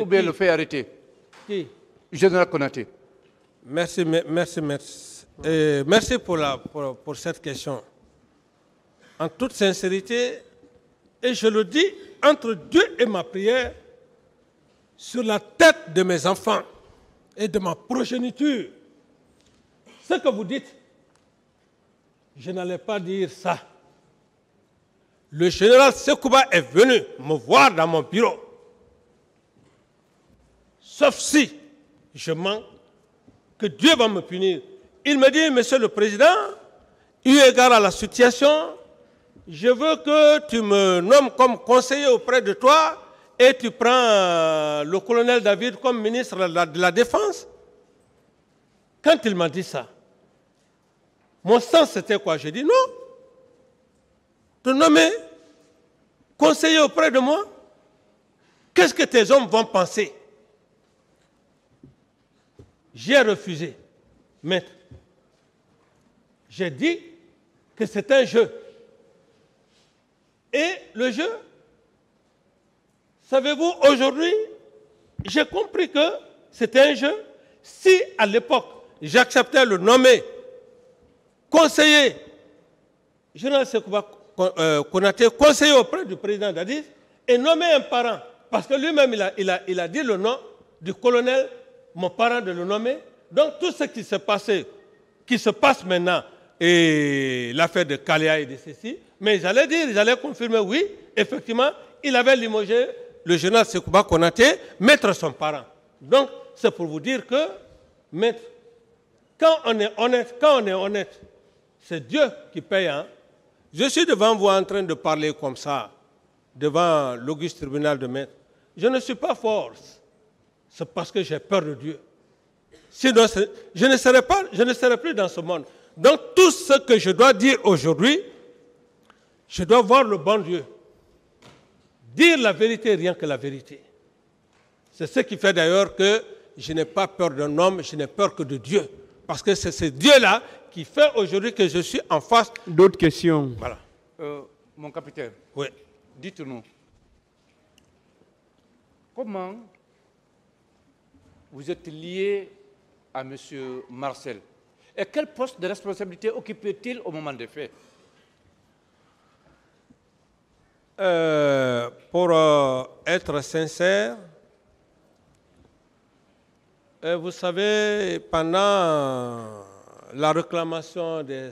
ou bien le fait arrêter? Qui? Général Konaté. Merci. Merci pour cette question. En toute sincérité, et je le dis entre Dieu et ma prière, sur la tête de mes enfants et de ma progéniture, ce que vous dites, je n'allais pas dire ça. Le général Sekouba est venu me voir dans mon bureau. Sauf si je mens, que Dieu va me punir. Il me dit, Monsieur le Président, eu égard à la situation, je veux que tu me nommes comme conseiller auprès de toi et tu prends le colonel David comme ministre de la Défense. Quand il m'a dit ça, mon sens c'était quoi? J'ai dit non. Te nommer conseiller auprès de moi? Qu'est-ce que tes hommes vont penser? J'ai refusé. Maître, j'ai dit que c'est un jeu. Et le jeu, savez-vous, aujourd'hui, j'ai compris que c'était un jeu. Si à l'époque, j'acceptais le nommer conseiller, général Sekouba Konaté, conseiller auprès du président Dadis, et nommer un parent, parce que lui-même, il a dit le nom du colonel, mon parent de le nommer. Donc tout ce qui se passe maintenant, et l'affaire de Kaléa et de ceci, mais j'allais confirmer, oui, effectivement, il avait limogé le général Sekouba Konaté, maître son parent. Donc, c'est pour vous dire que, maître, quand on est honnête, c'est Dieu qui paye. Hein? Je suis devant vous en train de parler comme ça, devant l'auguste tribunal de maître. Je ne suis pas force. C'est parce que j'ai peur de Dieu. Sinon, je ne serais plus dans ce monde. Donc, tout ce que je dois dire aujourd'hui, je dois voir le bon Dieu. Dire la vérité, rien que la vérité. C'est ce qui fait d'ailleurs que je n'ai pas peur d'un homme, je n'ai peur que de Dieu. Parce que c'est ce Dieu-là qui fait aujourd'hui que je suis en face. D'autres questions? Voilà. Mon capitaine, oui. Dites-nous, comment vous êtes lié à M. Marcel? Et quel poste de responsabilité occupait-il au moment des faits? Pour être sincère, vous savez, pendant la réclamation des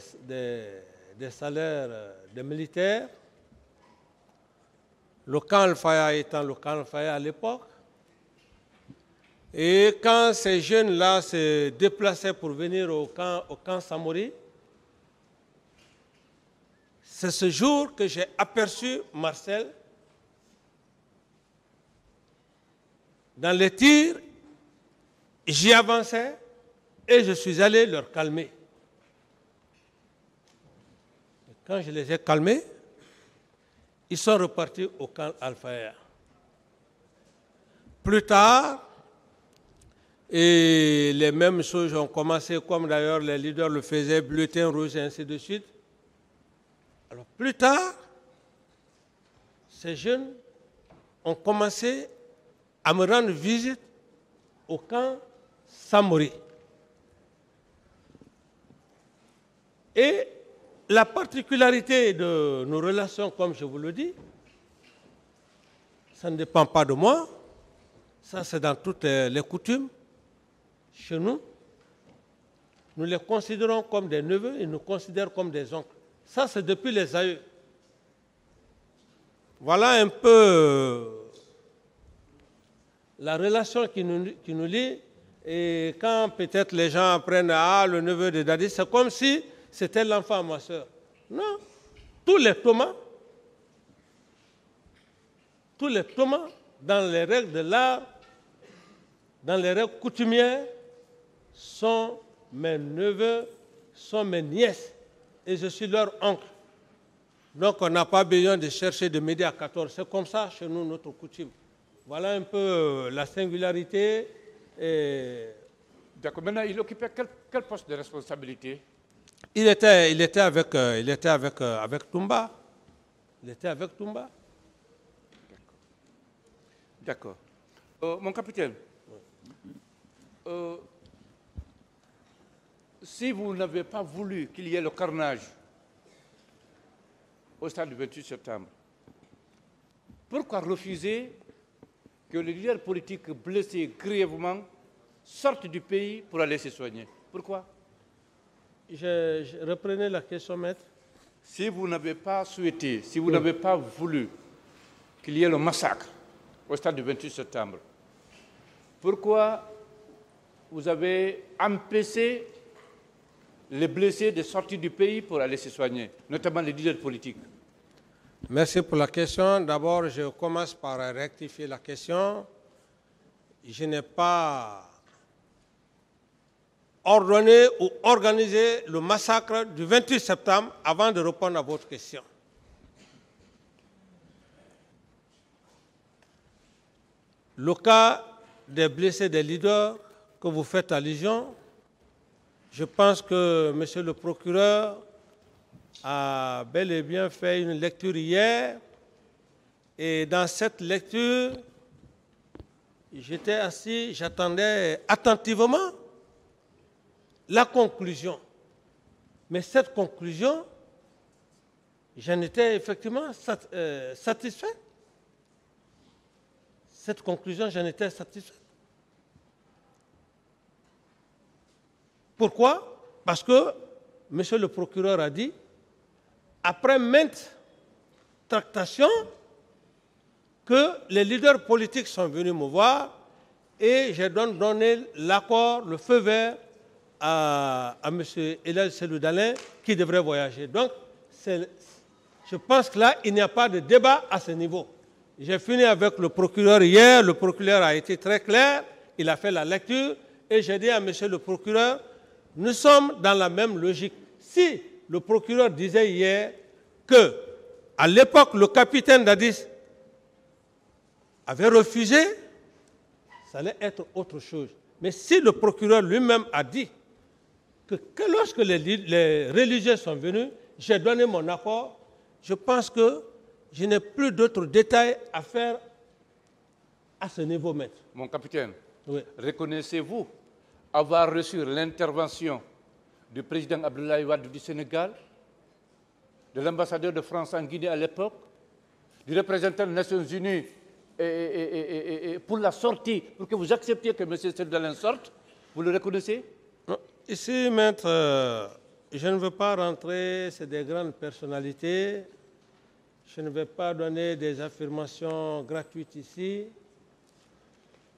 salaires des militaires, le camp Al-Faya étant le camp Al-Faya à l'époque, et quand ces jeunes-là se déplaçaient pour venir au camp Samori, c'est ce jour que j'ai aperçu Marcel dans les tirs. J'y avançais et je suis allé leur calmer. Et quand je les ai calmés, ils sont repartis au camp Al-Faya. Plus tard, et les mêmes choses ont commencé, comme d'ailleurs les leaders le faisaient, bulletin rouge et ainsi de suite. Alors plus tard, ces jeunes ont commencé à me rendre visite au camp Samori. Et la particularité de nos relations, comme je vous le dis, ça ne dépend pas de moi, ça c'est dans toutes les coutumes. Chez nous, nous les considérons comme des neveux, ils nous considèrent comme des oncles. Ça, c'est depuis les aïeux. Voilà un peu la relation qui nous lie. Et quand peut-être les gens apprennent le neveu de Dadi, c'est comme si c'était l'enfant à ma soeur. Non. Tous les Thomas, dans les règles de l'art, dans les règles coutumières, sont mes neveux, sont mes nièces. Et je suis leur oncle. Donc on n'a pas besoin de chercher de midi à 14. C'est comme ça chez nous, notre coutume. Voilà un peu la singularité. D'accord. Maintenant, il occupait quel poste de responsabilité? Il était avec Toumba. Il était avec Toumba. D'accord. Mon capitaine, si vous n'avez pas voulu qu'il y ait le carnage au stade du 28 septembre, pourquoi refuser que les leaders politiques blessés grièvement sortent du pays pour aller se soigner? Pourquoi? Je reprenais la question, maître. Si vous n'avez pas souhaité, si vous n'avez pas voulu qu'il y ait le massacre au stade du 28 septembre, pourquoi vous avez empêché les blessés de sortir du pays pour aller se soigner, notamment les leaders politiques? Merci pour la question. D'abord, je commence par rectifier la question. Je n'ai pas ordonné ou organisé le massacre du 28 septembre avant de répondre à votre question. Le cas des blessés des leaders que vous faites allusion, je pense que M. le procureur a bel et bien fait une lecture hier, et dans cette lecture, j'étais assis, j'attendais attentivement la conclusion. Mais cette conclusion, j'en étais effectivement satisfait. Cette conclusion, j'en étais satisfait. Pourquoi? Parce que M. le procureur a dit, après maintes tractations, que les leaders politiques sont venus me voir et j'ai donc donné l'accord, le feu vert à M. Elhadji Cellou Dalein qui devrait voyager. Donc, je pense que là, il n'y a pas de débat à ce niveau. J'ai fini avec le procureur hier, le procureur a été très clair, il a fait la lecture et j'ai dit à M. le procureur, nous sommes dans la même logique. Si le procureur disait hier que, à l'époque, le capitaine Dadis avait refusé, ça allait être autre chose. Mais si le procureur lui-même a dit que lorsque les religieux sont venus, j'ai donné mon accord, je pense que je n'ai plus d'autres détails à faire à ce niveau, maître. Mon capitaine, oui. Reconnaissez-vous avoir reçu l'intervention du président Abdoulaye Wade du Sénégal, de l'ambassadeur de France en Guinée à l'époque, du représentant des Nations Unies pour la sortie, pour que vous acceptiez que M. Cellou Dalein sorte? Vous le reconnaissez? Non. Ici, maître, je ne veux pas rentrer, c'est des grandes personnalités. Je ne vais pas donner des affirmations gratuites ici.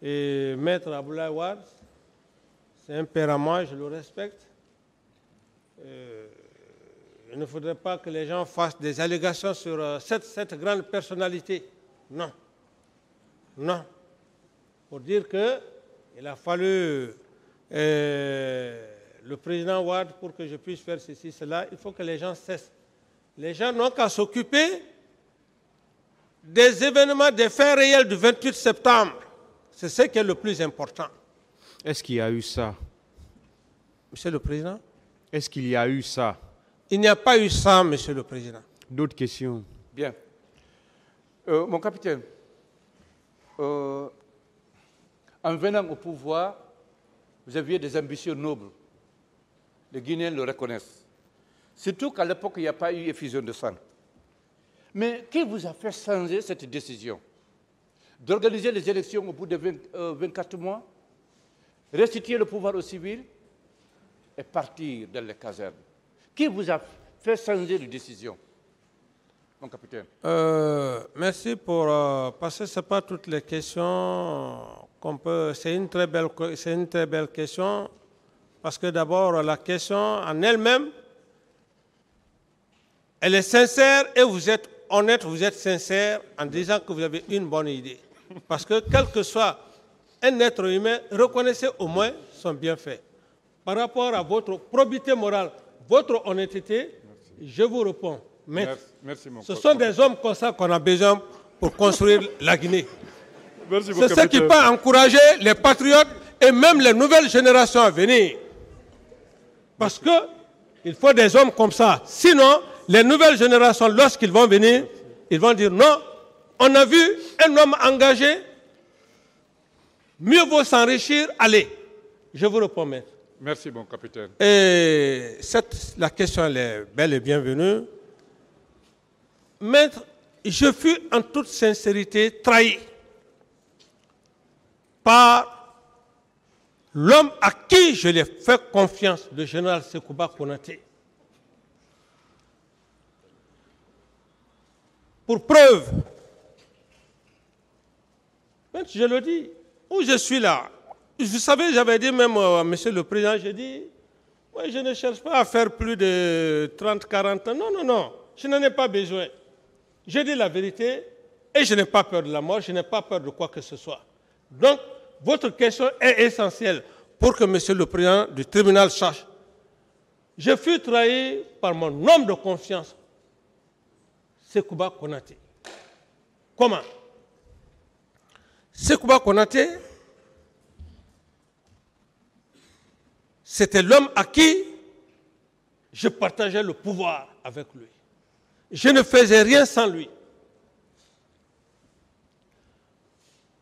Et maître Abdoulaye Wade, c'est un père à moi, je le respecte. Il ne faudrait pas que les gens fassent des allégations sur cette grande personnalité. Non. Non. Pour dire qu'il a fallu le président Wade pour que je puisse faire ceci, cela, il faut que les gens cessent. Les gens n'ont qu'à s'occuper des événements, des faits réels du 28 septembre. C'est ce qui est le plus important. Est-ce qu'il y a eu ça? Monsieur le Président? Est-ce qu'il y a eu ça? Il n'y a pas eu ça, Monsieur le Président. D'autres questions? Bien. Mon capitaine, en venant au pouvoir, vous aviez des ambitions nobles. Les Guinéens le reconnaissent. Surtout qu'à l'époque, il n'y a pas eu effusion de sang. Mais qui vous a fait changer cette décision d'organiser les élections au bout de 24 mois, restituer le pouvoir aux civils et partir dans les casernes? Qui vous a fait changer de décision, mon capitaine? Merci pour... parce que ce n'est pas toutes les questions qu'on peut... C'est une très belle question, parce que d'abord, la question en elle-même, elle est sincère et vous êtes honnête, vous êtes sincère en disant que vous avez une bonne idée. Parce que quel que soit un être humain, reconnaissez au moins son bienfait. Par rapport à votre probité morale, votre honnêteté, je vous réponds. Merci, mon ce sont des hommes comme ça qu'on a besoin pour construire la Guinée. Merci, c'est ce qui peut encourager les patriotes et même les nouvelles générations à venir. Parce qu'il faut des hommes comme ça. Sinon, les nouvelles générations, lorsqu'ils vont venir, ils vont dire non, on a vu un homme engagé mieux vaut s'enrichir, allez. Je vous réponds, maître. Merci, mon capitaine. Et la question elle est belle et bienvenue. Maître, je fus en toute sincérité trahi par l'homme à qui je l'ai fait confiance, le général Sekouba Konaté. Pour preuve, maître, je le dis, où je suis là, vous savez, j'avais dit même à monsieur le président, j'ai dit, moi, je ne cherche pas à faire plus de 30, 40 ans. Non, non, non, je n'en ai pas besoin. Je dis la vérité et je n'ai pas peur de la mort, je n'ai pas peur de quoi que ce soit. Donc, votre question est essentielle pour que monsieur le président du tribunal sache. Je fus trahi par mon homme de confiance, Sekouba Konaté. Comment? Sekouba Konaté, c'était l'homme à qui je partageais le pouvoir avec lui. Je ne faisais rien sans lui.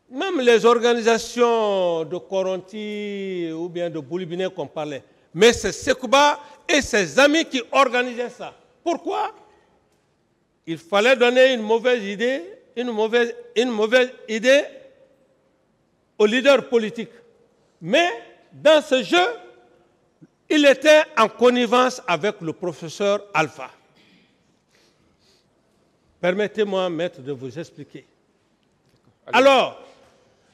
Même les organisations de Koronti ou bien de Boulibiné qu'on parlait, mais c'est Sekouba et ses amis qui organisaient ça. Pourquoi? Il fallait donner une mauvaise idée aux leaders politiques. Mais dans ce jeu, il était en connivence avec le professeur Alpha. Permettez-moi, maître, de vous expliquer. Alors,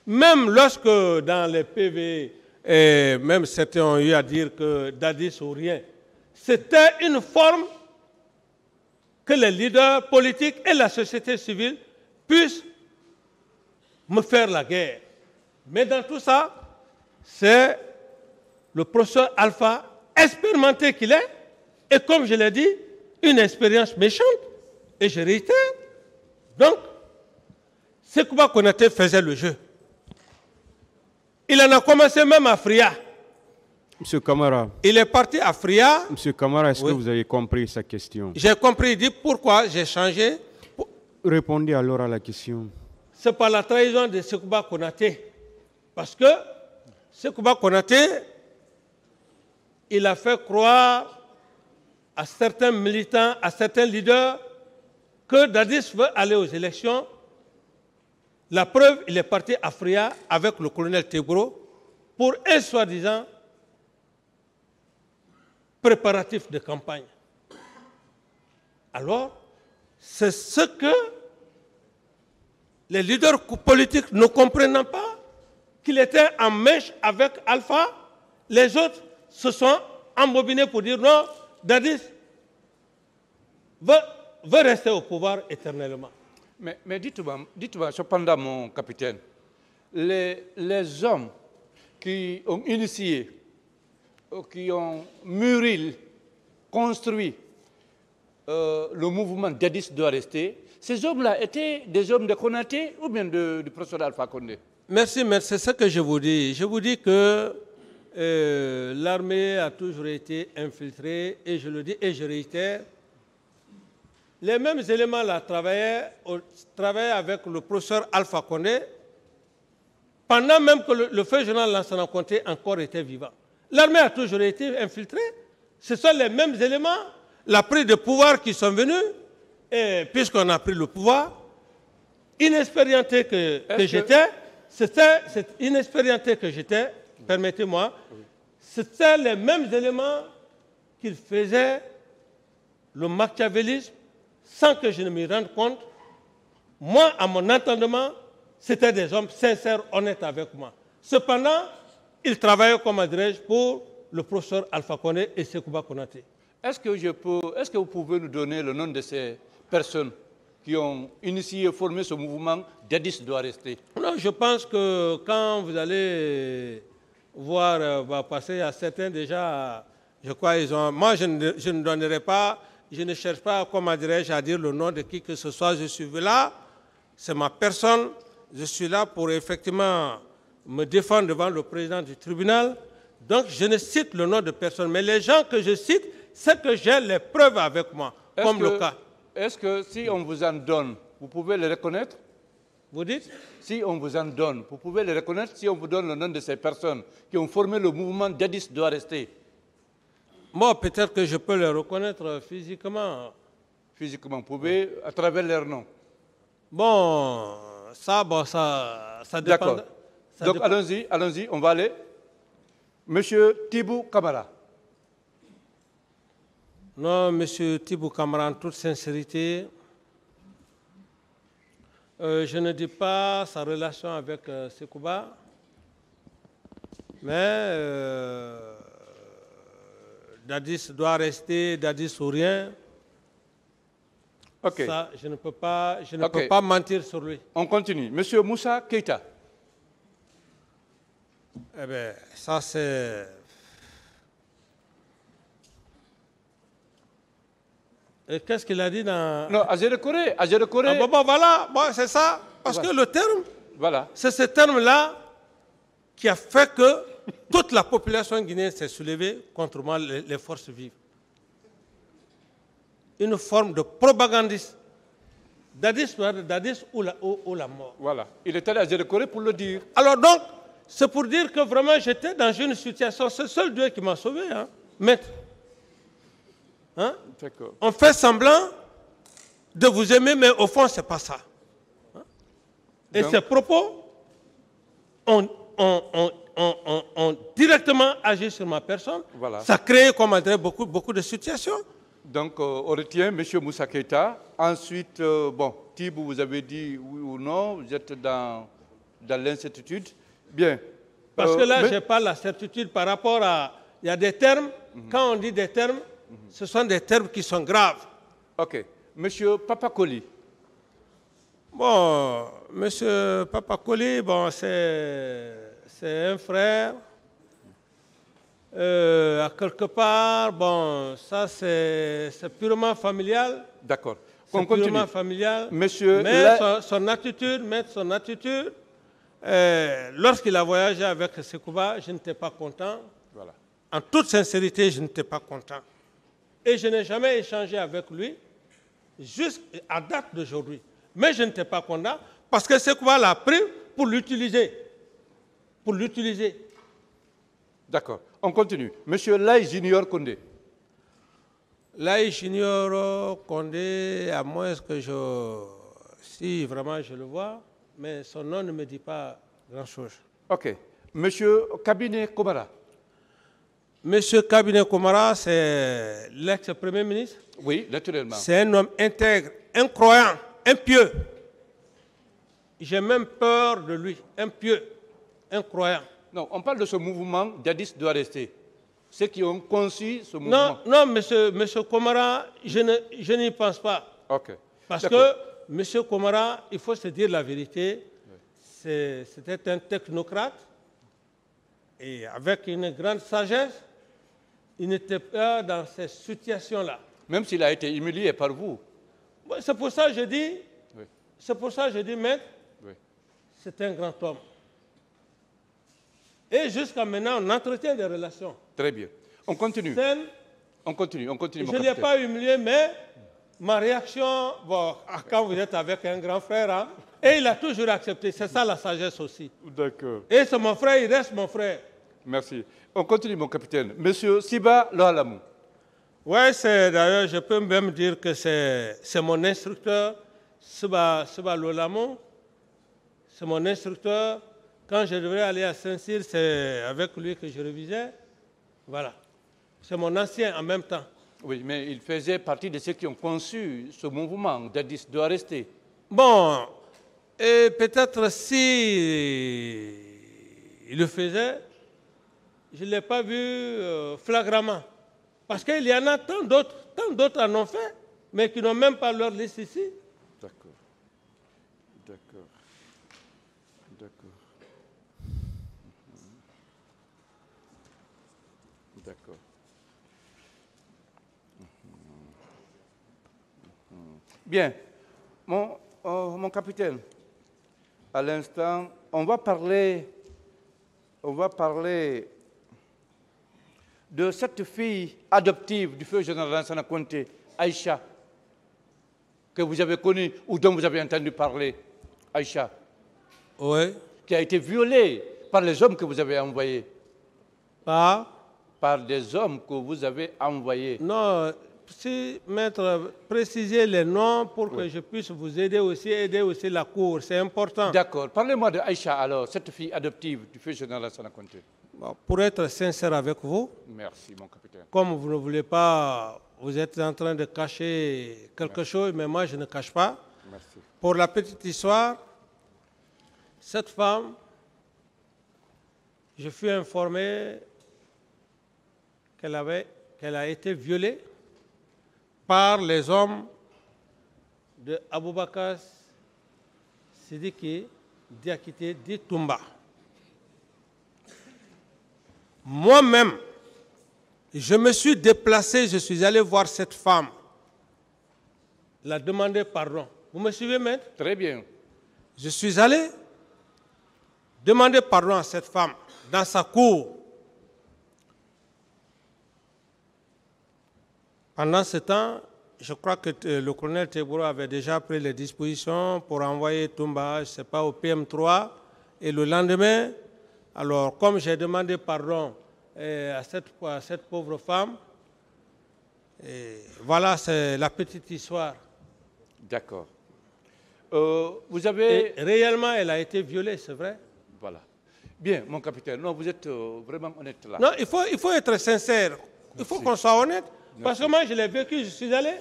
même lorsque dans les PV, même certains ont eu à dire que Dadis ou rien, c'était une forme que les leaders politiques et la société civile puissent me faire la guerre. Mais dans tout ça, c'est le professeur Alpha, expérimenté qu'il est, et comme je l'ai dit, une expérience méchante, et je réitère. Donc, Sekouba Konaté faisait le jeu. Il en a commencé même à Fria. Monsieur Camara. Il est parti à Fria. Monsieur Camara, est-ce Oui. que vous avez compris sa question? J'ai compris, il dit pourquoi j'ai changé. Répondez alors à la question. C'est par la trahison de Sekouba Konaté. Parce que Sekouba Konaté, il a fait croire à certains militants, à certains leaders, que Dadis veut aller aux élections. La preuve, il est parti à Fria avec le colonel Tebro pour un soi-disant préparatif de campagne. Alors, c'est ce que les leaders politiques ne comprennent pas, qu'il était en mèche avec Alpha, les autres se sont embobinés pour dire non, Dadis veut rester au pouvoir éternellement. Mais dites-moi, cependant, mon capitaine, les hommes qui ont initié, qui ont mûri, construit le mouvement Dadis doit rester, ces hommes-là étaient des hommes de Konaté ou bien du professeur Alpha Condé? Merci, merci. C'est ce que je vous dis. Je vous dis que l'armée a toujours été infiltrée, et je le dis et je réitère. Les mêmes éléments là travaillaient avec le professeur Alpha Condé pendant même que le feu général Lansana Conté encore était vivant. L'armée a toujours été infiltrée. Ce sont les mêmes éléments, la prise de pouvoir qui sont venus, et puisqu'on a pris le pouvoir, inexpérimenté que j'étais, c'était inexpérimenté que j'étais, permettez-moi, c'était les mêmes éléments qu'ils faisaient le machiavélisme sans que je ne m'y rende compte. Moi, à mon entendement, c'était des hommes sincères, honnêtes avec moi. Cependant, ils travaillaient, comme dirais-je, pour le professeur Alpha Condé et Sekouba Konaté. Est-ce que vous pouvez nous donner le nom de ces personnes qui ont initié et formé ce mouvement Dadis doit rester? Non, je pense que quand vous allez voir passer à certains déjà, je crois ils ont. Moi, je ne donnerai pas, je ne cherche pas, comment dirais-je, à dire le nom de qui que ce soit. Je suis là, c'est ma personne. Je suis là pour effectivement me défendre devant le président du tribunal. Donc, je ne cite le nom de personne. Mais les gens que je cite, c'est que j'ai les preuves avec moi, comme le cas. Est-ce que si on vous en donne, vous pouvez les reconnaître? Vous dites? Si on vous en donne, vous pouvez les reconnaître si on vous donne le nom de ces personnes qui ont formé le mouvement Dadis doit rester. Moi, peut-être que je peux les reconnaître physiquement. Physiquement, vous pouvez à travers leur nom. Bon, ça dépend. D'accord. Donc allons-y, on va aller. Monsieur Tibou Kamara. Non, Monsieur Tibou Kamara, en toute sincérité, je ne dis pas sa relation avec Sekouba, mais Dadis doit rester, Dadis ou rien. Ok. Ça, je ne peux pas mentir sur lui. On continue. Monsieur Moussa Keita. Eh bien, ça c'est... Et qu'est-ce qu'il a dit dans... Non, Agere Corée. Ah, bon, voilà, bon, c'est ça. Parce que le terme, voilà. c'est ce terme-là qui a fait que toute la population guinéenne s'est soulevée contre moi, les forces vives. Une forme de propagandiste. Dadis ou la mort. Voilà. Il est allé à Agere Corée pour le dire. Alors donc, c'est pour dire que vraiment j'étais dans une situation, c'est le seul Dieu qui m'a sauvé, hein, maître. Hein? On fait semblant de vous aimer, mais au fond, ce n'est pas ça. Hein? Et donc, ces propos ont directement agi sur ma personne. Voilà. Ça a créé, comme on dirait, beaucoup de situations. Donc, on retient M. Moussa Keita. Ensuite, bon, Tibou, vous avez dit oui ou non, vous êtes dans l'incertitude. Bien. Parce que là, je n'ai pas la certitude par rapport à... Il y a des termes, quand on dit des termes, ce sont des termes qui sont graves. OK. Monsieur Papakoli. Bon, Monsieur Papakoli, bon, c'est un frère. À quelque part, bon, ça c'est purement familial. D'accord. C'est purement familial. Monsieur mais son attitude, lorsqu'il a voyagé avec Sekouba, je n'étais pas content. Voilà. En toute sincérité, je n'étais pas content. Et je n'ai jamais échangé avec lui jusqu'à date d'aujourd'hui. Mais je n'étais pas content parce que Sekouba l'a pris pour l'utiliser. D'accord. On continue. Monsieur Lai Junior Condé. Lai Junior Condé, à moins que si vraiment je le vois, mais son nom ne me dit pas grand-chose. OK. Monsieur Kabinet Komara. Monsieur Kabinet Komara, c'est l'ex-premier ministre. Oui, naturellement. C'est un homme intègre, incroyant, impieux. J'ai même peur de lui, impieux, incroyant. Non, on parle de ce mouvement, Dadis doit rester. Ceux qui ont conçu ce mouvement. Non, monsieur Komara, je n'y pense pas. OK. Parce que monsieur Komara, il faut se dire la vérité, c'était un technocrate et avec une grande sagesse, il n'était pas dans ces situations-là. Même s'il a été humilié par vous. C'est pour ça que je dis, maître, c'est un grand homme. Et jusqu'à maintenant, on entretient des relations. Très bien. On continue. On continue. Je ne l'ai pas humilié, mais ma réaction, bon, quand vous êtes avec un grand frère, hein, et il a toujours accepté. C'est ça la sagesse aussi. D'accord. Et c'est mon frère, il reste mon frère. Merci. On continue, mon capitaine. Monsieur Siba Lohalamou. Oui, d'ailleurs, je peux même dire que c'est mon instructeur, Siba Lohalamou. C'est mon instructeur. Quand je devrais aller à Saint-Cyr, c'est avec lui que je révisais. Voilà. C'est mon ancien en même temps. Oui, mais il faisait partie de ceux qui ont conçu ce mouvement. Dadis doit rester. Bon, et peut-être si il le faisait, je ne l'ai pas vu flagramment. Parce qu'il y en a tant d'autres en ont fait, mais qui n'ont même pas leur liste ici. D'accord. Bien. Mon capitaine, à l'instant, on va parler de cette fille adoptive du feu général Lansana Conté, Aïcha, que vous avez connue ou dont vous avez entendu parler Aïcha, Oui. qui a été violée par les hommes que vous avez envoyés. Par des hommes que vous avez envoyés. Non, si, maître, précisez les noms pour que je puisse vous aider aussi la cour, c'est important. D'accord. Parlez-moi de Aïcha alors, cette fille adoptive du feu général Lansana Conté. Bon, pour être sincère avec vous, Merci, mon capitaine. comme vous ne voulez pas, vous êtes en train de cacher quelque chose, mais moi je ne cache pas. Merci. Pour la petite histoire, cette femme, je fus informé qu'elle a été violée par les hommes de Aboubakar Sidiki Diakité dit Toumba. Moi-même, je me suis déplacé, je suis allé voir cette femme, la demander pardon. Vous me suivez, maître? Très bien. Je suis allé demander pardon à cette femme dans sa cour. Pendant ce temps, je crois que le colonel Teboro avait déjà pris les dispositions pour envoyer Toumba, je ne sais pas, au PM3. Et le lendemain, alors comme j'ai demandé pardon à cette pauvre femme, voilà, c'est la petite histoire. D'accord. Vous avez... Et réellement, elle a été violée, c'est vrai? Voilà. Bien, mon capitaine. Non, vous êtes vraiment honnête là. Non, il faut être sincère. Il faut qu'on soit honnête. Parce que moi, je l'ai vécu, je suis allé,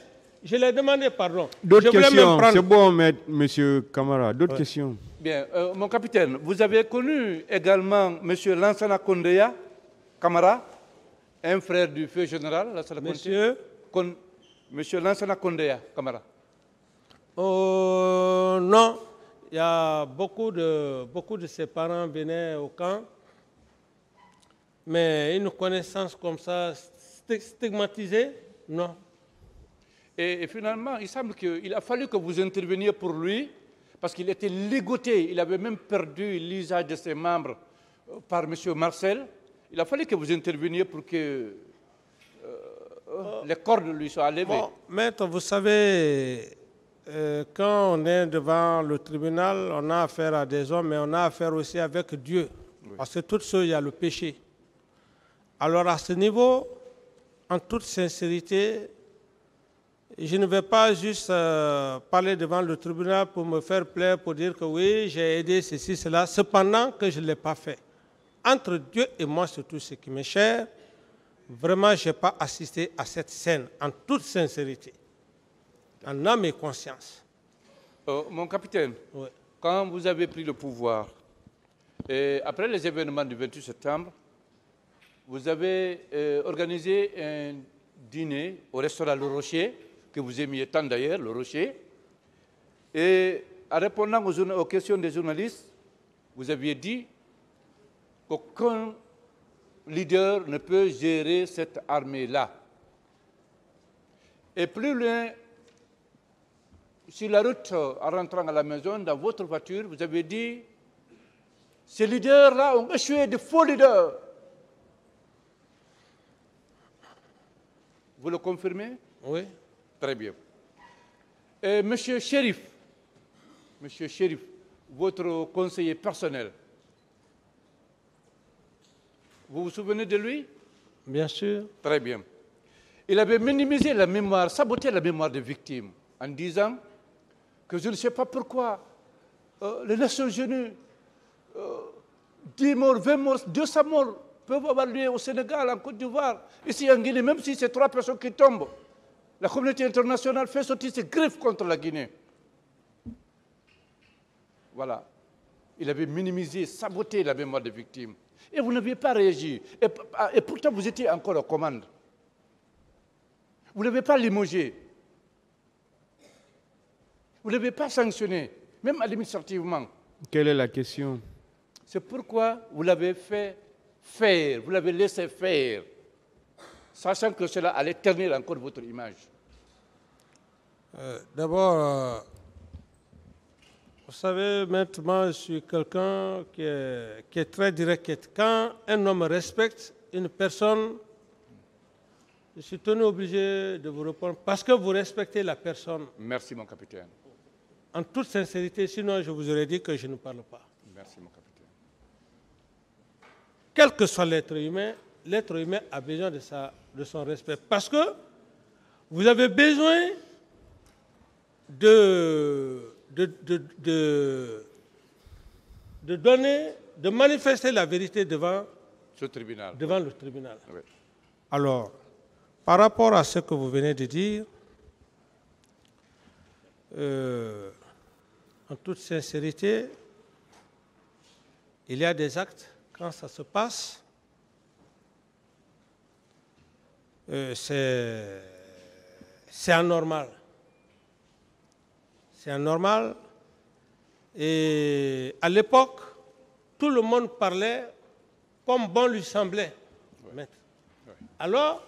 je l'ai demandé pardon. D'autres questions? C'est bon, monsieur Camara. D'autres questions? Bien, mon capitaine, vous avez connu également monsieur Lansana Kondeya Camara, un frère du feu général Lansana Monsieur Monsieur Lansana Kondeya Camara. Non, il y a beaucoup de ses parents venaient au camp, mais une connaissance comme ça, stigmatisée, non. Et finalement, il semble qu'il a fallu que vous interveniez pour lui, parce qu'il était ligoté, il avait même perdu l'usage de ses membres par M. Marcel. Il a fallu que vous interveniez pour que les cordes lui soient levées. Bon, maître, vous savez, quand on est devant le tribunal, on a affaire à des hommes, mais on a affaire aussi avec Dieu. Oui. Parce que toute chose, il y a le péché. Alors à ce niveau, en toute sincérité, je ne vais pas juste parler devant le tribunal pour me faire plaisir, pour dire que oui, j'ai aidé ceci, cela, cependant que je ne l'ai pas fait. Entre Dieu et moi, c'est tout ce qui m'est cher. Vraiment, je n'ai pas assisté à cette scène, en toute sincérité, en âme et conscience. Mon capitaine, oui. Quand vous avez pris le pouvoir, et après les événements du 28 septembre, vous avez organisé un dîner au restaurant Le Rocher, que vous aimiez tant d'ailleurs, Le Rocher. Et en répondant aux questions des journalistes, vous aviez dit qu'aucun leader ne peut gérer cette armée-là. Et plus loin, sur la route, en rentrant à la maison, dans votre voiture, vous avez dit « Ces leaders-là ont échoué de faux leaders ». Vous le confirmez? Oui. Très bien. Et Monsieur Chérif, votre conseiller personnel, vous vous souvenez de lui? Bien sûr. Très bien. Il avait minimisé la mémoire, saboté la mémoire des victimes en disant que je ne sais pas pourquoi les Nations Unies, 10 morts, 20 morts, 200 morts peuvent avoir lieu au Sénégal, en Côte d'Ivoire, ici en Guinée, même si c'est 3 personnes qui tombent. La communauté internationale fait sortir ses griffes contre la Guinée. Voilà. Il avait minimisé, saboté la mémoire des victimes. Et vous n'aviez pas réagi. Et pourtant, vous étiez encore aux commandes. Vous n'avez pas limogé. Vous n'avez pas sanctionné, même administrativement. Quelle est la question? C'est pourquoi vous l'avez fait faire, vous l'avez laissé faire, sachant que cela allait ternir encore votre image. D'abord, vous savez, maintenant, je suis quelqu'un qui est très direct. Quand un homme respecte une personne, je suis tenu obligé de vous répondre parce que vous respectez la personne. Merci, mon capitaine. en toute sincérité, sinon je vous aurais dit que je ne parle pas. Merci, mon capitaine. Quel que soit l'être humain a besoin de son respect. Parce que vous avez besoin de manifester la vérité devant Ce tribunal. le tribunal. Oui. Alors, par rapport à ce que vous venez de dire, en toute sincérité, il y a des actes, quand ça se passe, c'est anormal. C'est anormal. Et à l'époque, tout le monde parlait comme bon lui semblait. Ouais. Alors,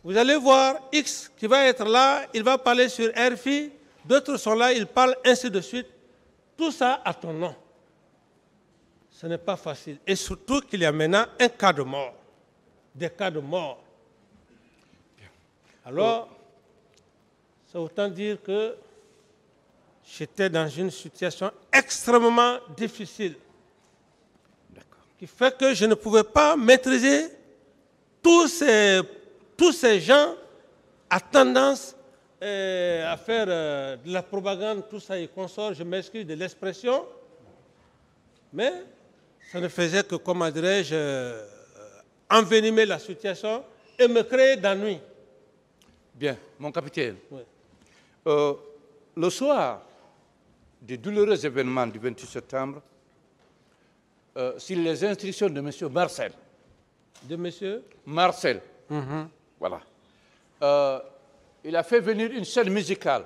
vous allez voir X qui va être là, il va parler sur RFI, d'autres sont là, ils parlent ainsi de suite. Tout ça à ton nom. Ce n'est pas facile. Et surtout qu'il y a maintenant un cas de mort. Des cas de mort. Alors, c'est autant dire que j'étais dans une situation extrêmement difficile. Qui fait que je ne pouvais pas maîtriser tous ces gens à tendance à faire de la propagande, tout ça et consort, je m'excuse de l'expression, mais ça ne faisait que, comment dirais-je, envenimer la situation et me créer d'ennui. Bien, mon capitaine. Oui. Le soir des douloureux événements du 28 septembre, sur les instructions de M. Marcel. De M. Marcel. Voilà. Il a fait venir une scène musicale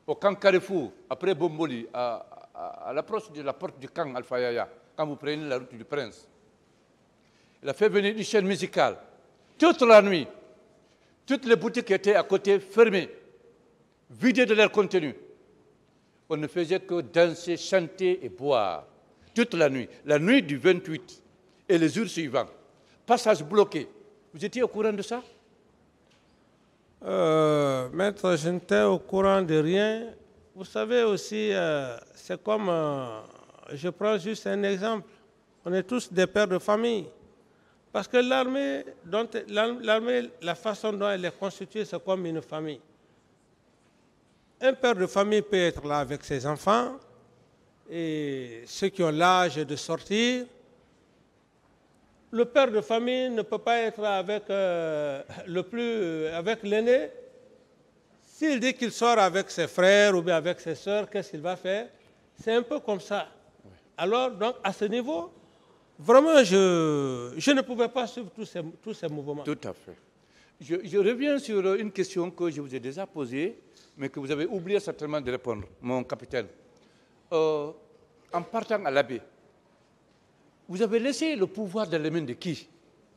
au camp Carrefour, après Bomboli, à l'approche de la porte du camp Alpha Yaya, quand vous prenez la route du Prince. Il a fait venir une scène musicale. Toute la nuit, toutes les boutiques étaient à côté fermées, vidées de leur contenu. On ne faisait que danser, chanter et boire. Toute la nuit du 28 et les jours suivants. Passage bloqué. Vous étiez au courant de ça? Maître, je n'étais au courant de rien. Vous savez aussi, c'est comme, je prends juste un exemple. On est tous des pères de famille. Parce que l'armée, la façon dont elle est constituée, c'est comme une famille. Un père de famille peut être là avec ses enfants, et ceux qui ont l'âge de sortir. Le père de famille ne peut pas être avec avec l'aîné. S'il dit qu'il sort avec ses frères ou bien avec ses sœurs, qu'est-ce qu'il va faire? C'est un peu comme ça. Oui. Alors, donc, à ce niveau, vraiment, je ne pouvais pas suivre tous ces mouvements. Tout à fait. Je reviens sur une question que je vous ai déjà posée, mais que vous avez oublié certainement de répondre, mon capitaine. En partant à l'abbé, vous avez laissé le pouvoir dans les mains de qui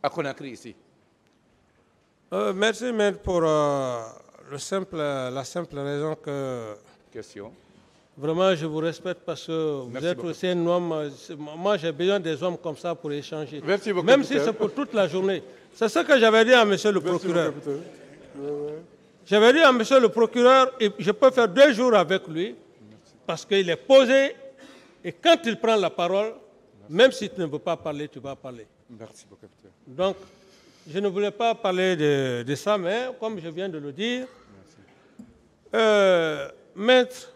à Conakry ici? Merci, maître, pour la simple raison que... Question. Vraiment, je vous respecte parce que vous Merci êtes beaucoup. aussi un homme. Moi, j'ai besoin des hommes comme ça pour échanger. Merci beaucoup. Même si c'est pour toute la journée. C'est ce que j'avais dit à monsieur le procureur. J'avais dit à monsieur le procureur, je peux faire 2 jours avec lui parce qu'il est posé et quand il prend la parole, même si tu ne veux pas parler, tu vas parler. Merci beaucoup, capitaine. Donc, je ne voulais pas parler de ça, mais comme je viens de le dire, maître,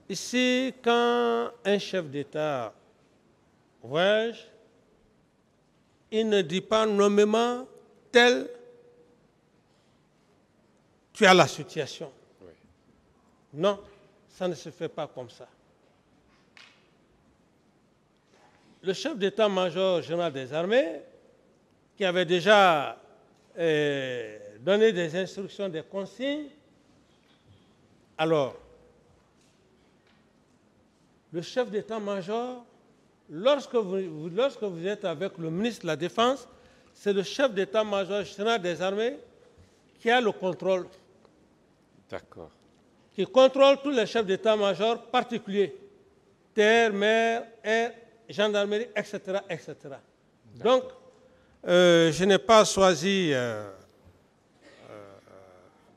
ici, quand un chef d'État voyage, il ne dit pas nommément tel, tu as la situation. Oui. Non, ça ne se fait pas comme ça. Le chef d'état-major général des armées, qui avait déjà donné des instructions, des consignes, alors, le chef d'état-major, lorsque vous êtes avec le ministre de la Défense, c'est le chef d'état-major général des armées qui a le contrôle. D'accord. Qui contrôle tous les chefs d'état-major particuliers, terre, mer, air, gendarmerie, etc. etc. Donc, je n'ai pas choisi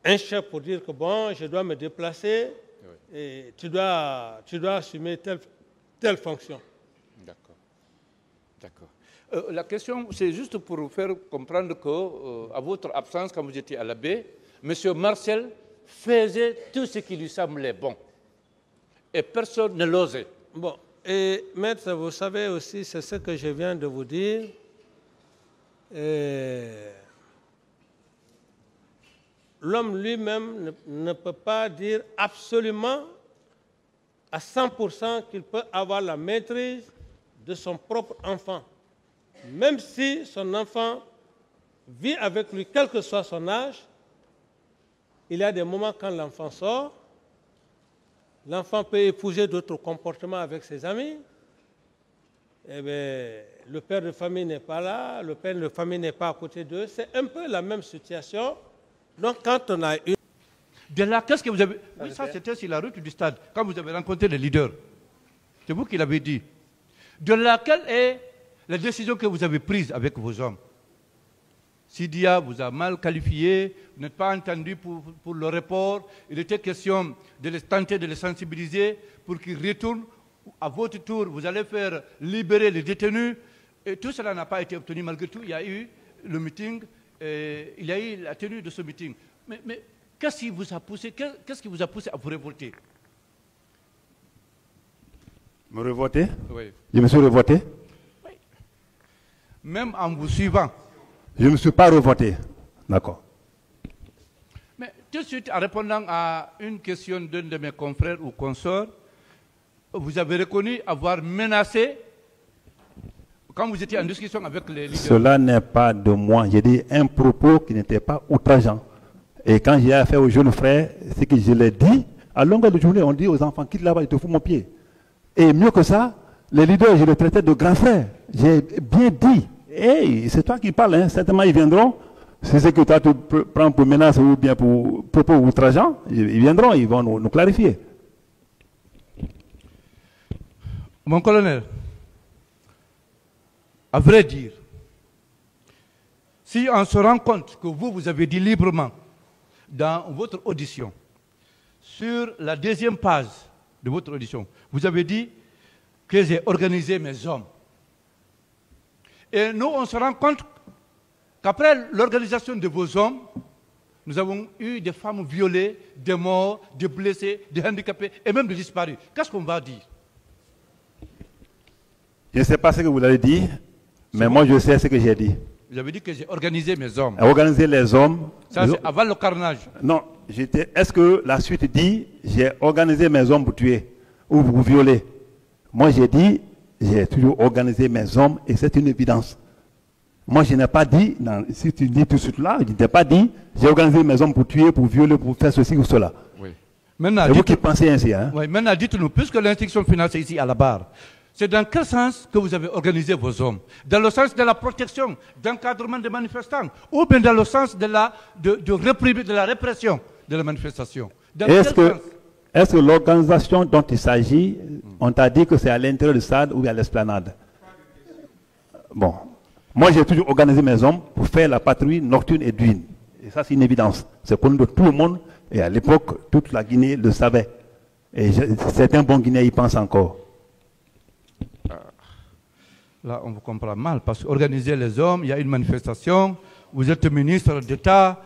un chef pour dire que bon, je dois me déplacer et tu dois assumer telle fonction. D'accord. D'accord. La question, c'est juste pour vous faire comprendre que, à votre absence, quand vous étiez à la baie, M. Marcel faisait tout ce qui lui semblait bon. Et personne ne l'osait. Bon, et maître, vous savez aussi, c'est ce que je viens de vous dire. L'homme lui-même ne peut pas dire absolument à 100% qu'il peut avoir la maîtrise de son propre enfant. Même si son enfant vit avec lui, quel que soit son âge, il y a des moments quand l'enfant sort, l'enfant peut épouser d'autres comportements avec ses amis. Eh bien, le père de famille n'est pas là, le père de famille n'est pas à côté d'eux. C'est un peu la même situation. Donc, quand on a eu... De là, qu'est-ce que vous avez... Oui, ça, c'était sur la route du stade, quand vous avez rencontré les leaders. C'est vous qui l'avez dit. De là, quelle est la décision que vous avez prise avec vos hommes? Sidia vous a mal qualifié, vous n'êtes pas entendu pour le report. Il était question de les tenter de les sensibiliser pour qu'ils retournent. À votre tour, vous allez faire libérer les détenus. Et tout cela n'a pas été obtenu. Malgré tout, il y a eu le meeting, il y a eu la tenue de ce meeting. Mais qu'est-ce qui vous a poussé, à vous révolter? Me révolter? Oui. Je me suis révolté? Oui. Même en vous suivant. Je ne me suis pas révolté. D'accord. Mais tout de suite, en répondant à une question d'un de mes confrères ou consorts, vous avez reconnu avoir menacé quand vous étiez en discussion avec les leaders. Cela n'est pas de moi. J'ai dit un propos qui n'était pas outrageant. Et quand j'ai affaire aux jeunes frères, c'est que je l'ai dit, à longueur de journée, on dit aux enfants, quitte là-bas, je te fous mon pied. Et mieux que ça, les leaders, je les traitais de grands frères. J'ai bien dit. Hey, c'est toi qui parles, hein. Certainement ils viendront. C'est ce que toi tu prends pour menace ou bien pour propos outrageants. Ils viendront, ils vont nous clarifier. Mon colonel, à vrai dire, si on se rend compte que vous avez dit librement dans votre audition, sur la deuxième page de votre audition, vous avez dit que j'ai organisé mes hommes. Et nous, on se rend compte qu'après l'organisation de vos hommes, nous avons eu des femmes violées, des morts, des blessés, des handicapés et même des disparus. Qu'est-ce qu'on va dire? Je ne sais pas ce que vous avez dit, mais moi je sais ce que j'ai dit. Vous avez dit que j'ai organisé mes hommes. Organiser les hommes. Ça, c'est avant le carnage. Non, est-ce que la suite dit j'ai organisé mes hommes pour tuer ou pour violer? Moi j'ai dit j'ai toujours organisé mes hommes et c'est une évidence. Moi je n'ai pas dit, non, si tu dis tout de suite là, je n'ai pas dit j'ai organisé mes hommes pour tuer, pour violer, pour faire ceci ou cela. Oui. Maintenant, c'est vous qui pensez ainsi. Hein? Oui, maintenant dites-nous, puisque l'instruction finale est ici à la barre, c'est dans quel sens que vous avez organisé vos hommes? Dans le sens de la protection, d'encadrement des manifestants, ou bien dans le sens de la répression de la manifestation? Est-ce que l'organisation dont il s'agit, on t'a dit que c'est à l'intérieur du stade ou à l'esplanade? Bon, moi j'ai toujours organisé mes hommes pour faire la patrouille nocturne et diurne. Et ça c'est une évidence. C'est connu de tout le monde et à l'époque toute la Guinée le savait. Et certains bons Guinéens y pensent encore. Là, on vous comprend mal, parce qu'organiser les hommes, il y a une manifestation, vous êtes ministre d'État,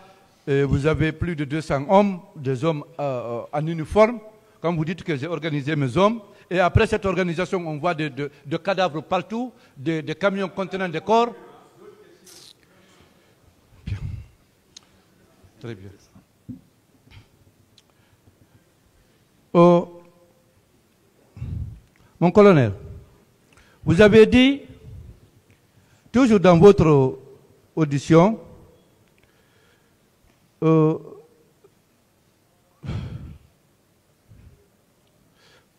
vous avez plus de 200 hommes, des hommes en uniforme. Quand vous dites que j'ai organisé mes hommes, et après cette organisation, on voit des cadavres partout, des camions contenant des corps. Bien. Très bien. Mon colonel, vous avez dit, toujours dans votre audition,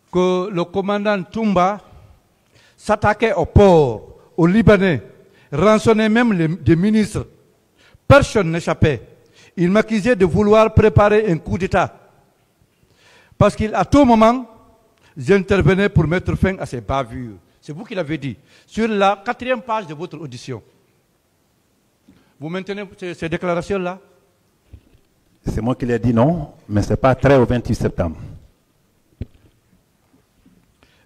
que le commandant Toumba s'attaquait au port, aux Libanais, rançonnait même des ministres. Personne n'échappait. Il m'accusait de vouloir préparer un coup d'État. Parce qu'à tout moment, j'intervenais pour mettre fin à ces bavures. C'est vous qui l'avez dit. Sur la 4e page de votre audition. Vous maintenez ces déclarations-là? C'est moi qui l'ai dit non, mais ce n'est pas très au 28 septembre.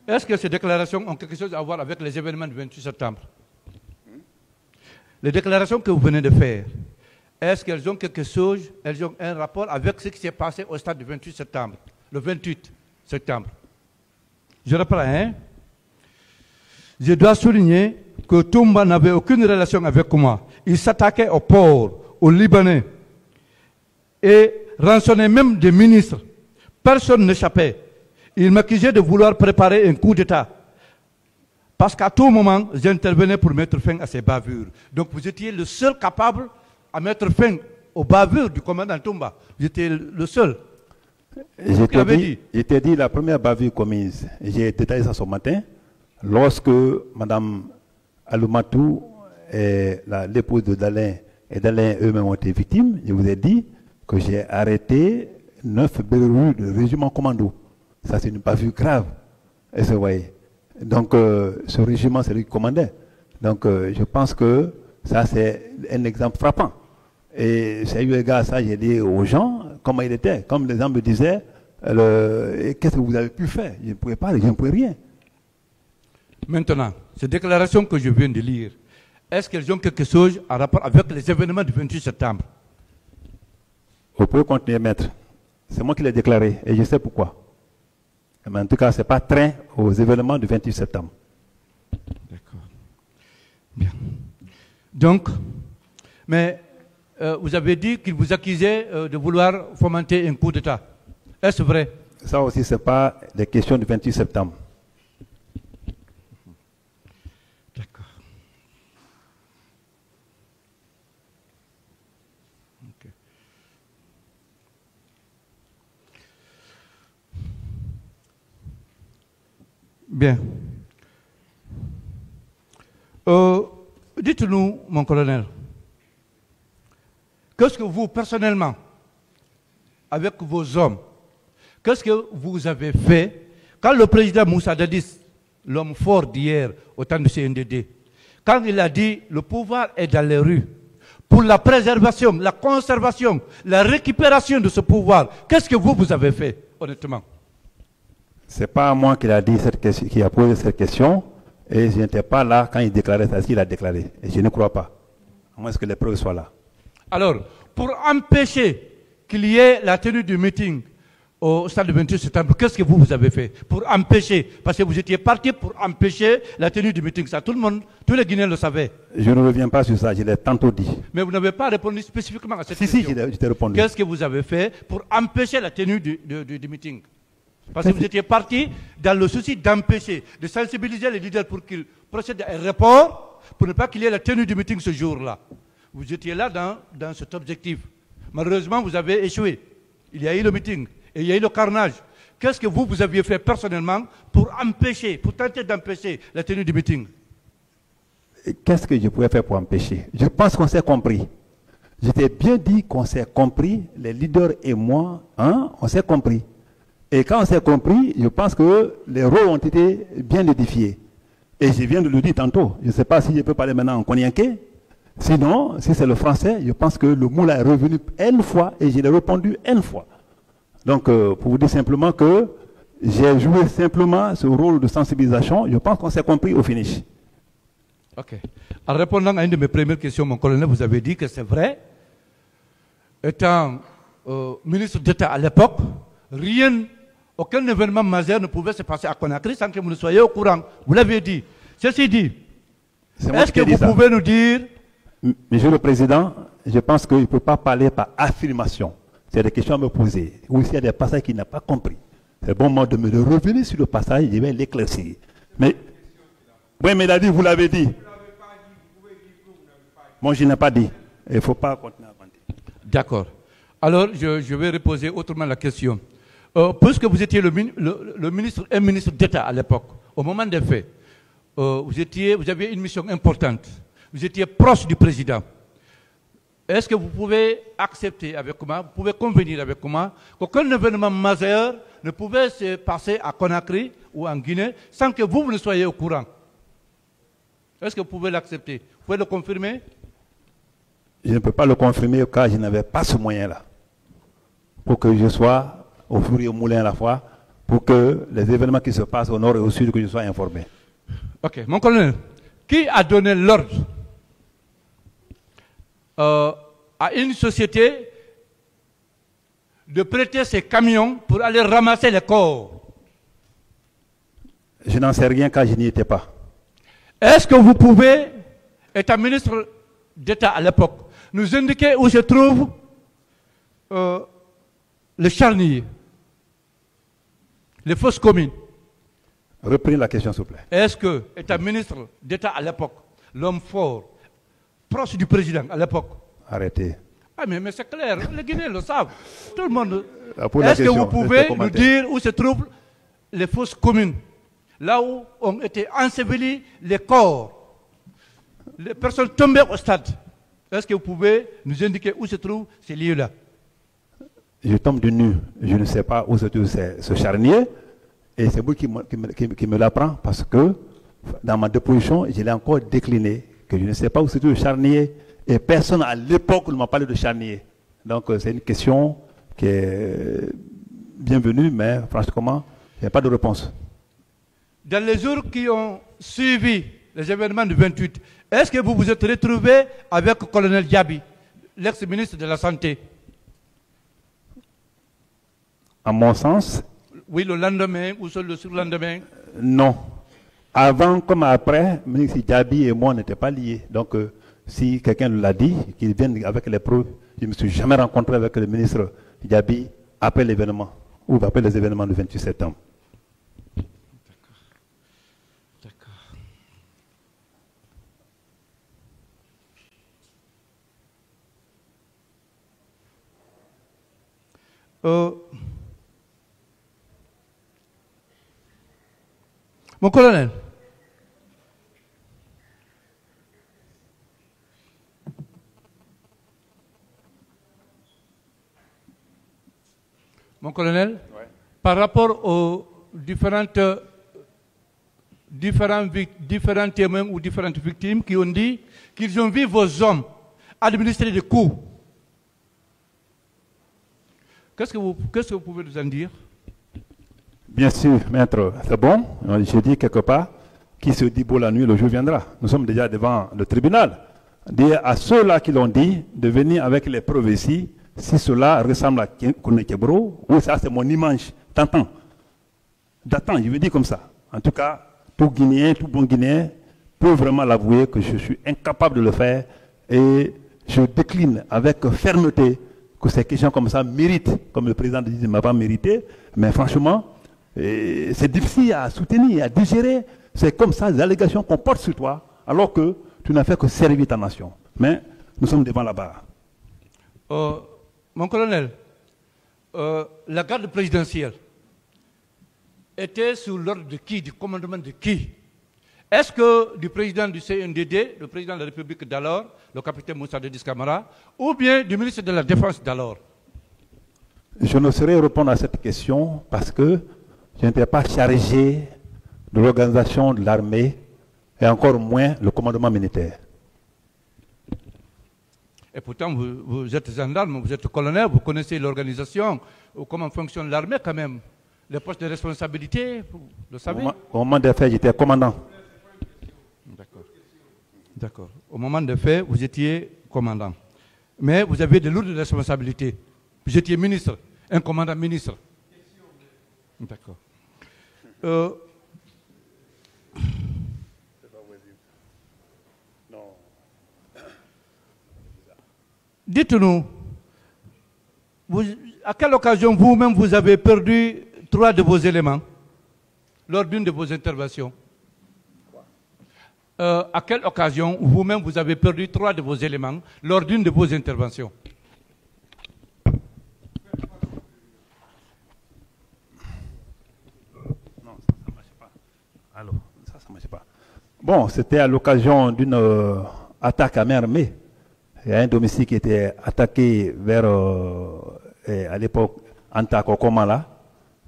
Est-ce que ces déclarations ont quelque chose à voir avec les événements du 28 septembre? Les déclarations que vous venez de faire, est-ce qu'elles ont quelque chose, elles ont un rapport avec ce qui s'est passé au stade du 28 septembre, le 28 septembre? Je reprends, hein? Je dois souligner que Toumba n'avait aucune relation avec moi. Il s'attaquait au port, aux Libanais, et rançonnait même des ministres. Personne n'échappait. Il m'accusait de vouloir préparer un coup d'État. Parce qu'à tout moment, j'intervenais pour mettre fin à ces bavures. Donc vous étiez le seul capable à mettre fin aux bavures du commandant Toumba. Vous étiez le seul. J'étais dit la première bavure commise. J'ai détaillé ça ce matin. Lorsque Mme Aloumatou, l'épouse de Dalin, et Dalin eux-mêmes ont été victimes, je vous ai dit que j'ai arrêté 9 berrus de régiment commando. Ça, c'est une bavure grave. Et vous voyez. Donc, ce régiment, c'est lui qui commandait. Donc, je pense que ça, c'est un exemple frappant. Et c'est eu égard à ça, j'ai dit aux gens comment il était. Comme les gens me disaient, qu'est-ce que vous avez pu faire? Je ne pouvais pas, je ne pouvais rien. Maintenant, ces déclarations que je viens de lire, est-ce qu'elles ont quelque chose en rapport avec les événements du 28 septembre? Vous pouvez continuer, maître. C'est moi qui l'ai déclaré et je sais pourquoi. Mais en tout cas, ce n'est pas train aux événements du 28 septembre. D'accord. Bien. Donc, mais vous avez dit qu'il vous accusait de vouloir fomenter un coup d'État. Est-ce vrai? Ça aussi, ce n'est pas des questions du 28 septembre. D'accord. Okay. Bien. Dites-nous, mon colonel, qu'est-ce que vous, personnellement, avec vos hommes, qu'est-ce que vous avez fait quand le président Moussa Dadis, l'homme fort d'hier au temps du CNDD, quand il a dit le pouvoir est dans les rues, pour la préservation, la conservation, la récupération de ce pouvoir, qu'est-ce que vous avez fait, honnêtement? Ce n'est pas moi qui a posé cette question, et je n'étais pas là quand il déclarait ça, il a déclaré. Et je ne crois pas. À moins que les preuves soient là. Alors, pour empêcher qu'il y ait la tenue du meeting au stade du 28 septembre, qu'est-ce que vous avez fait pour empêcher? Parce que vous étiez parti pour empêcher la tenue du meeting. Ça, tout le monde, tous les Guinéens le savaient. Je ne reviens pas sur ça, je l'ai tantôt dit. Mais vous n'avez pas répondu spécifiquement à cette question. Si, je t'ai répondu. Qu'est-ce que vous avez fait pour empêcher la tenue du meeting? Parce que vous étiez parti dans le souci d'empêcher, de sensibiliser les leaders pour qu'ils procèdent à un report, pour ne pas qu'il y ait la tenue du meeting ce jour-là. Vous étiez là dans cet objectif. Malheureusement, vous avez échoué. Il y a eu le meeting et il y a eu le carnage. Qu'est-ce que vous aviez fait personnellement pour empêcher, pour tenter d'empêcher la tenue du meeting? Qu'est-ce que je pouvais faire pour empêcher? Je pense qu'on s'est compris. Je t'ai bien dit qu'on s'est compris, les leaders et moi, hein, on s'est compris. Et quand on s'est compris, je pense que les rôles ont été bien édifiés. Et je viens de le dire tantôt. Je ne sais pas si je peux parler maintenant en cognaqué. Sinon, si c'est le français, je pense que le mot là est revenu une fois et je l'ai répondu une fois. Donc, pour vous dire simplement que j'ai joué simplement ce rôle de sensibilisation. Je pense qu'on s'est compris au finish. Ok. En répondant à une de mes premières questions, mon colonel, vous avez dit que c'est vrai. Étant ministre d'État à l'époque, aucun événement majeur ne pouvait se passer à Conakry sans que vous ne soyez au courant. Vous l'avez dit. Ceci dit, est-ce que vous pouvez nous dire... Monsieur le Président, je pense qu'il ne peut pas parler par affirmation. C'est des questions à me poser. Ou s'il y a des passages qu'il n'a pas compris. C'est bon moment de me revenir sur le passage, je vais l'éclaircir. Mais, oui, mais il a dit, vous l'avez dit. Moi, je n'ai pas dit. Il ne faut pas continuer à vanter. D'accord. Alors, je vais reposer autrement la question. Puisque vous étiez un ministre d'État à l'époque, au moment des faits, vous aviez une mission importante. Vous étiez proche du président. Est-ce que vous pouvez accepter avec moi, vous pouvez convenir avec moi, qu'aucun événement majeur ne pouvait se passer à Conakry ou en Guinée sans que vous ne soyez au courant? Est-ce que vous pouvez l'accepter? Vous pouvez le confirmer? Je ne peux pas le confirmer car je n'avais pas ce moyen-là. pour que je sois au four et au moulin à la fois, pour que les événements qui se passent au nord et au sud, que je sois informé. Ok, mon colonel, qui a donné l'ordre à une société de prêter ses camions pour aller ramasser les corps? Je n'en sais rien car je n'y étais pas. Est-ce que vous pouvez, étant ministre d'État à l'époque, nous indiquer où se trouve le charnier, les fosses communes? Reprenez la question, s'il vous plaît. Est-ce que, étant ministre d'État à l'époque, l'homme fort, proche du président à l'époque? Arrêtez. Ah mais c'est clair, les Guinéens le savent. Tout le monde. Pour la Est-ce que question, vous pouvez laissez nous dire où se trouvent les fosses communes? Là où ont été ensevelis les corps, les personnes tombées au stade. Est-ce que vous pouvez nous indiquer où se trouvent ces lieux-là? Je tombe du nu. Je ne sais pas où se trouve ce charnier. Et c'est vous qui me l'apprend parce que dans ma déposition, je l'ai encore décliné. Que je ne sais pas où se trouve le charnier. Et personne à l'époque ne m'a parlé de charnier. Donc c'est une question qui est bienvenue, mais franchement, il n'y a pas de réponse. Dans les jours qui ont suivi les événements du 28, est-ce que vous vous êtes retrouvé avec le colonel Diaby, l'ex-ministre de la Santé? À mon sens, oui, le lendemain ou le surlendemain? Non. Avant comme après, le ministre Diaby et moi n'étaient pas liés. Donc, si quelqu'un l'a dit, qu'il vienne avec les preuves, je ne me suis jamais rencontré avec le ministre Diaby après l'événement, ou après les événements du 28 septembre. Mon colonel, par rapport aux différents témoins ou différentes victimes qui ont dit qu'ils ont vu vos hommes administrer des coups, qu'est-ce que vous pouvez nous en dire? Bien sûr, maître, c'est bon. J'ai dit quelque part, qui se dit beau la nuit, le jour viendra. Nous sommes déjà devant le tribunal. Dire à ceux-là qui l'ont dit de venir avec les preuves ici, si cela ressemble à Kone Kebro, ou ça c'est mon image, t'entends? D'attends, je veux dire comme ça. En tout cas, tout Guinéen, tout bon Guinéen peut vraiment l'avouer que je suis incapable de le faire et je décline avec fermeté que ces questions comme ça méritent, comme le président dit, ne m'a pas mérité, mais franchement, c'est difficile à soutenir, à digérer. C'est comme ça, les allégations qu'on porte sur toi, alors que tu n'as fait que servir ta nation. Mais nous sommes devant la barre. Mon colonel, la garde présidentielle était sous l'ordre de qui, du commandement de qui? Est-ce que du président du CNDD, le président de la République d'alors, le capitaine Moussa Dadis Camara, ou bien du ministre de la Défense d'alors? Je ne saurais répondre à cette question parce que je n'étais pas chargé de l'organisation de l'armée et encore moins le commandement militaire. Et pourtant, vous êtes gendarme, vous êtes colonel, vous connaissez l'organisation, comment fonctionne l'armée quand même. Les postes de responsabilité, vous le savez? Au moment des faits, j'étais commandant. D'accord. D'accord. Au moment des faits, vous étiez commandant. Mais vous avez de lourdes responsabilités. Vous étiez ministre, un commandant ministre. D'accord. Dites-nous, à quelle occasion vous-même vous avez perdu 3 de vos éléments lors d'une de vos interventions? À quelle occasion vous-même vous avez perdu 3 de vos éléments lors d'une de vos interventions? Non, ça ne marche pas. Alors, ça ne marche pas. Bon, c'était à l'occasion d'une attaque à main armée. Il y a un domicile qui était attaqué vers, à l'époque, Antakokomala.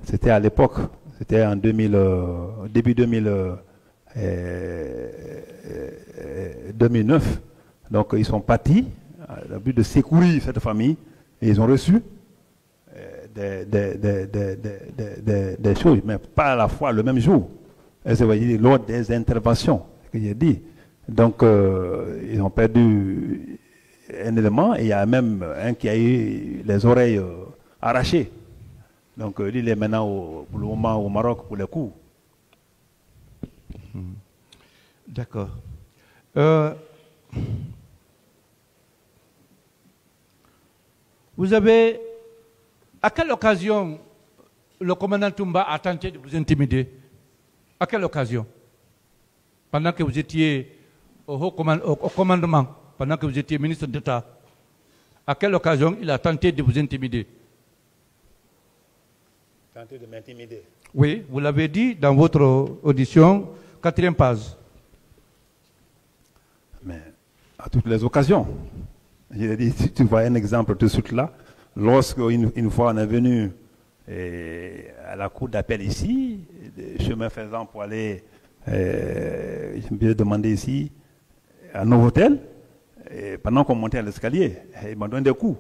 C'était à l'époque, c'était en début 2009. Donc ils sont partis, à but de secourir cette famille, et ils ont reçu des choses, mais pas à la fois le même jour. Et c'est lors des interventions que j'ai dit. Donc, ils ont perdu un élément, et il y a même un qui a eu les oreilles arrachées. Donc, lui, il est maintenant pour le moment au Maroc pour les coups. D'accord. Vous avez, à quelle occasion le commandant Toumba a tenté de vous intimider? À quelle occasion? Pendant que vous étiez au commandement, pendant que vous étiez ministre d'État, à quelle occasion il a tenté de vous intimider? Tenter de m'intimider. Oui, vous l'avez dit dans votre audition, 4e page. Mais à toutes les occasions. Je l'ai dit, si tu vois un exemple de suite là, lorsque une fois on est venu à la cour d'appel ici, chemin faisant pour aller, je me demandé ici, à Novotel, et pendant qu'on montait à l'escalier, il m'a donné des coups.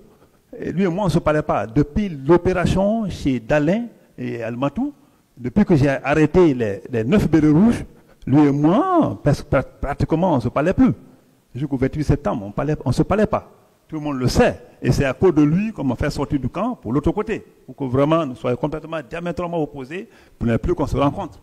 Et lui et moi, on ne se parlait pas. Depuis l'opération chez Dalin et Almatou, depuis que j'ai arrêté les 9 bérets rouges, lui et moi, pratiquement, on ne se parlait plus. Jusqu'au 28 septembre, on ne se parlait pas. Tout le monde le sait. Et c'est à cause de lui qu'on m'a fait sortir du camp pour l'autre côté. Pour que vraiment nous soyons complètement diamétralement opposés, pour ne plus qu'on se rencontre.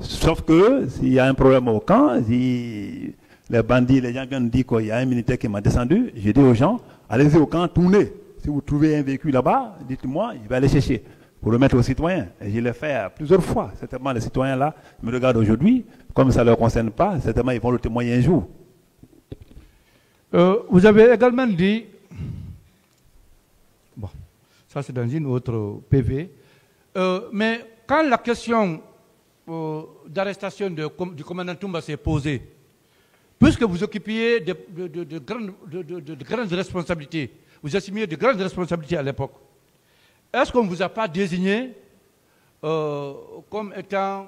Sauf que s'il y a un problème au camp, si les bandits, les gens viennent dire qu'il y a un militaire qui m'a descendu, j'ai dit aux gens, allez-y au camp, tournez. Si vous trouvez un véhicule là-bas, dites-moi, je vais aller chercher pour le mettre aux citoyens. Et je l'ai fait plusieurs fois. Certainement, les citoyens-là me regardent aujourd'hui. Comme ça ne leur concerne pas, certainement, ils vont le témoigner un jour. Vous avez également dit, bon, ça c'est dans une autre PV, mais quand la question d'arrestation du commandant Toumba s'est posée, puisque vous occupiez de grandes responsabilités, vous assumiez de grandes responsabilités à l'époque, est-ce qu'on ne vous a pas désigné comme étant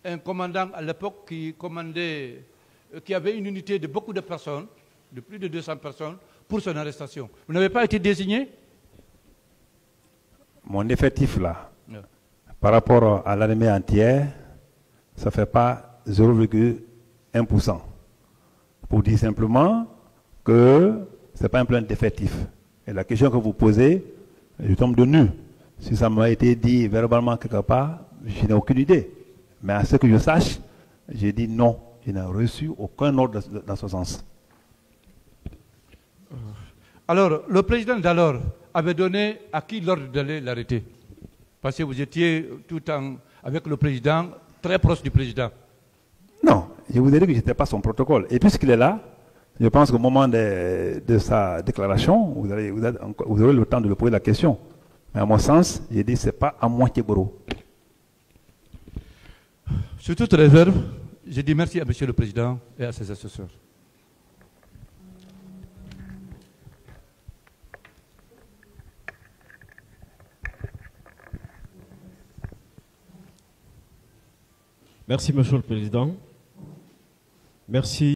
un commandant à l'époque qui avait une unité de beaucoup de personnes, de plus de 200 personnes, pour son arrestation? Vous n'avez pas été désigné? Mon effectif là, par rapport à l'armée entière, ça ne fait pas 0,1%. Pour dire simplement que ce n'est pas un plan d'effectif. Et la question que vous posez, je tombe de nu. Si ça m'a été dit verbalement quelque part, je n'ai aucune idée. Mais à ce que je sache, j'ai dit non. Je n'ai reçu aucun ordre dans ce sens. Alors, le président d'alors avait donné à qui l'ordre d'aller l'arrêter? Parce que vous étiez tout le temps avec le président, très proche du président. Non, je vous ai dit que je n'étais pas son protocole. Et puisqu'il est là, je pense qu'au moment de sa déclaration, vous aurez le temps de lui poser la question. Mais à mon sens, j'ai dit que ce n'est pas à moi qui est gros. Sur toute réserve, je dis merci à M. le Président et à ses assesseurs. Merci, Monsieur le Président. Merci.